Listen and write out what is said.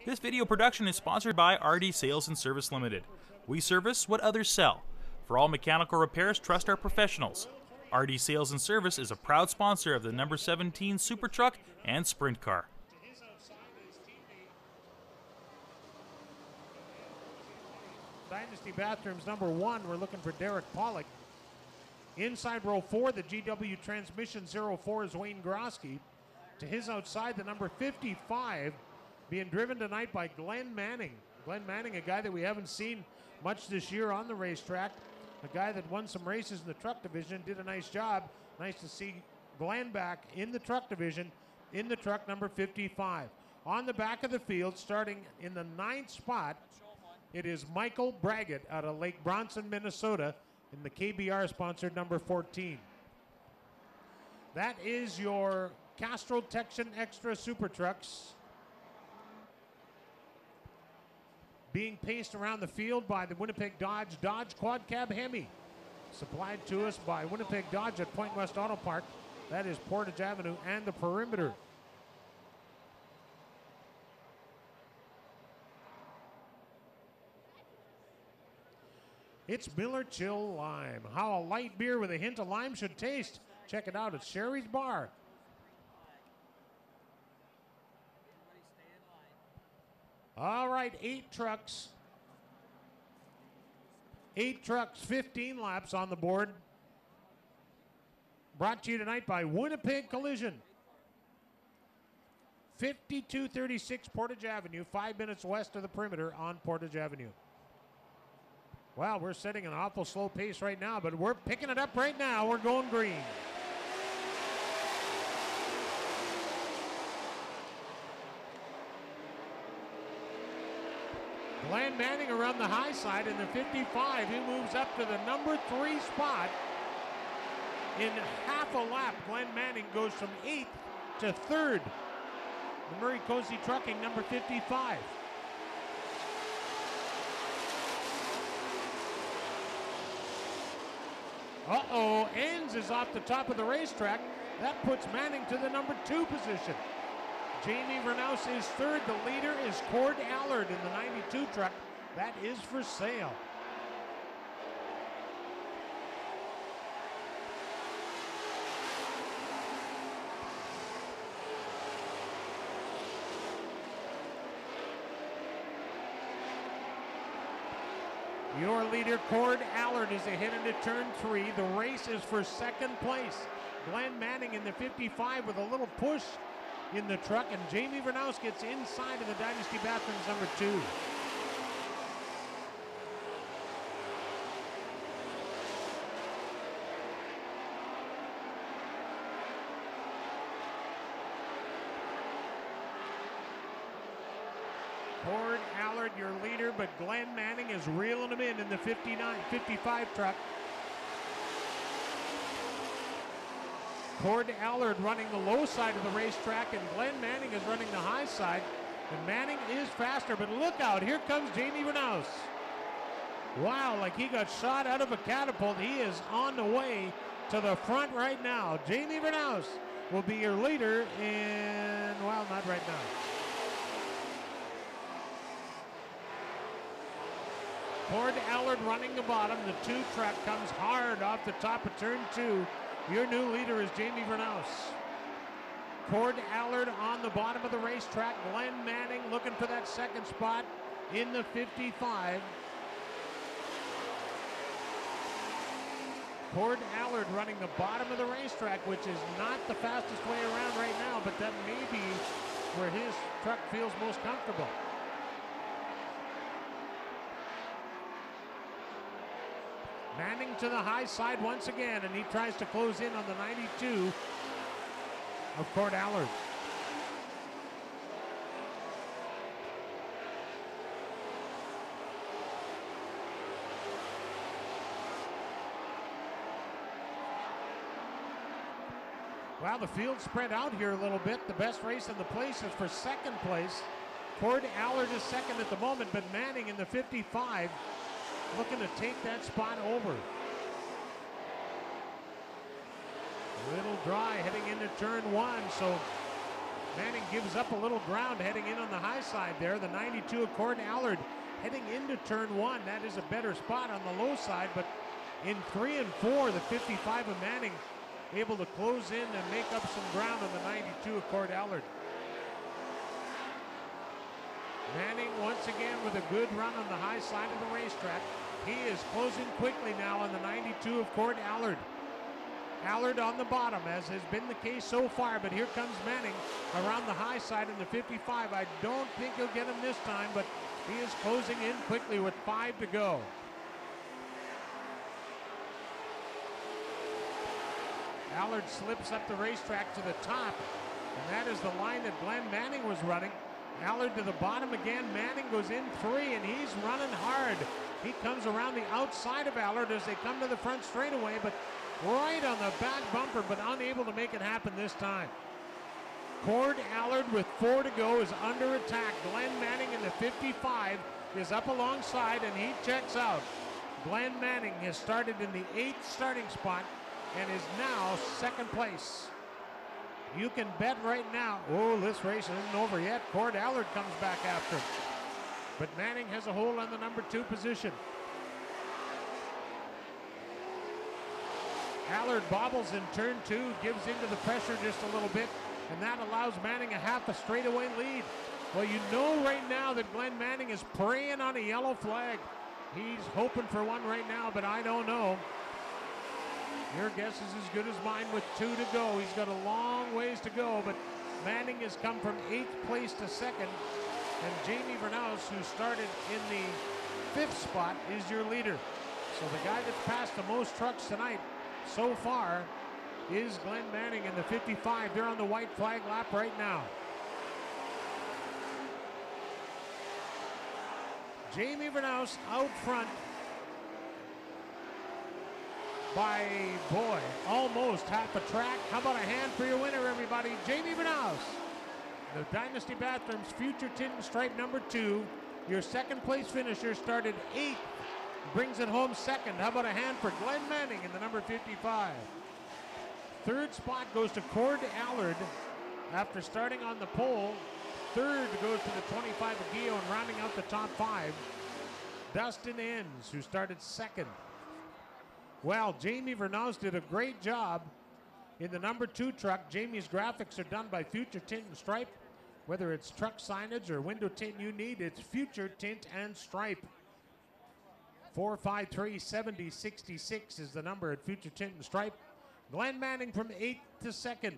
This video production is sponsored by RD Sales and Service Limited. We service what others sell. For all mechanical repairs, trust our professionals. RD Sales and Service is a proud sponsor of the number 17 Super Truck and Sprint Car. Dynasty Bathrooms number 1, we're looking for Derek Pollock. Inside row 4, the GW Transmission 04 is Wayne Grosky. To his outside, the number 55, being driven tonight by Glenn Manning. Glenn Manning, a guy that we haven't seen much this year on the racetrack. A guy that won some races in the truck division, did a nice job. Nice to see Glenn back in the truck division, in the truck number 55. On the back of the field, starting in the 9th spot, it is Michael Braggett out of Lake Bronson, Minnesota, in the KBR-sponsored number 14. That is your Castrol Texan Extra Super Trucks being paced around the field by the Winnipeg Dodge Quad Cab Hemi, supplied to us by Winnipeg Dodge at Point West Auto Park. That is Portage Avenue and the perimeter. It's Miller Chill Lime. How a light beer with a hint of lime should taste. Check it out at Sherry's Bar. All right, 8 trucks. 8 trucks, 15 laps on the board. Brought to you tonight by Winnipeg Collision. 5236 Portage Avenue, 5 minutes west of the perimeter on Portage Avenue. Wow, we're setting an awful slow pace right now, but we're picking it up right now. We're going green. Glenn Manning around the high side in the 55. He moves up to the number 3 spot. In half a lap, Glenn Manning goes from 8th to 3rd. The Murray Cozy Trucking, number 55. Uh-oh, Enns is off the top of the racetrack. That puts Manning to the number 2 position. Jamie Vernaus is 3rd. The leader is Cord Allard in the 92 truck. That is for sale. Your leader, Cord Allard, is ahead into turn 3. The race is for 2nd place. Glenn Manning in the 55 with a little push in the truck, and Jamie Vernaus gets inside of the Dynasty Bathrooms number 2. Cord Allard, your leader, but Glenn Manning is reeling him in the 55 truck. Cord Allard running the low side of the racetrack, and Glenn Manning is running the high side. And Manning is faster, but look out, here comes Jamie Vernaus. Wow, like he got shot out of a catapult. He is on the way to the front right now. Jamie Vernaus will be your leader in, well, not right now. Cord Allard running the bottom. The 2 truck comes hard off the top of turn 2. Your new leader is Jamie Vernaus. Cord Allard on the bottom of the racetrack. Glenn Manning looking for that 2nd spot in the 55. Cord Allard running the bottom of the racetrack, which is not the fastest way around right now, but that may be where his truck feels most comfortable. Manning to the high side once again, and he tries to close in on the 92 of Cord Allard. Well, the field spread out here a little bit. The best race in the place is for 2nd place. Cord Allard is 2nd at the moment, but Manning in the 55 looking to take that spot over. A little dry heading into turn 1, so Manning gives up a little ground heading in on the high side there. The 92 of Cord Allard heading into turn 1. That is a better spot on the low side, but in 3 and 4, the 55 of Manning able to close in and make up some ground on the 92 of Cord Allard. Manning once again with a good run on the high side of the racetrack. He is closing quickly now on the 92 of Cord Allard. Allard on the bottom, as has been the case so far, but here comes Manning around the high side in the 55. I don't think he'll get him this time, but he is closing in quickly with 5 to go. Allard slips up the racetrack to the top, and that is the line that Glenn Manning was running. Allard to the bottom again. Manning goes in 3, and he's running hard. He comes around the outside of Allard as they come to the front straightaway, but right on the back bumper, but unable to make it happen this time. Cord Allard with 4 to go is under attack. Glenn Manning in the 55 is up alongside, and he checks out. Glenn Manning has started in the 8th starting spot and is now 2nd place. You can bet right now, oh, this race isn't over yet. Cord Allard comes back after. But Manning has a hold on the number 2 position. Allard bobbles in turn 2, gives into the pressure just a little bit, and that allows Manning a half a straightaway lead. Well, you know right now that Glenn Manning is preying on a yellow flag. He's hoping for one right now, but I don't know. Your guess is as good as mine with 2 to go. He's got a long ways to go, but Manning has come from 8th place to 2nd, and Jamie Vernaus, who started in the 5th spot, is your leader. So the guy that's passed the most trucks tonight so far is Glenn Manning in the 55. They're on the white flag lap right now. Jamie Vernaus out front by, boy, almost half a track. How about a hand for your winner, everybody? Jamie Vernaus, the Dynasty Bathrooms Future Tint and Stripe number 2. Your 2nd place finisher started 8th. Brings it home 2nd. How about a hand for Glenn Manning in the number 55? 3rd spot goes to Cord Allard after starting on the pole. 3rd goes to the 25 of Guillaume, rounding out the top 5. Dustin Enns, who started 2nd. Well, Jamie Vernaus did a great job in the number 2 truck. Jamie's graphics are done by Future Tint and Stripe. Whether it's truck signage or window tint you need, it's Future Tint and Stripe. 453-7066 is the number at Future Tint and Stripe. Glenn Manning from 8th to 2nd.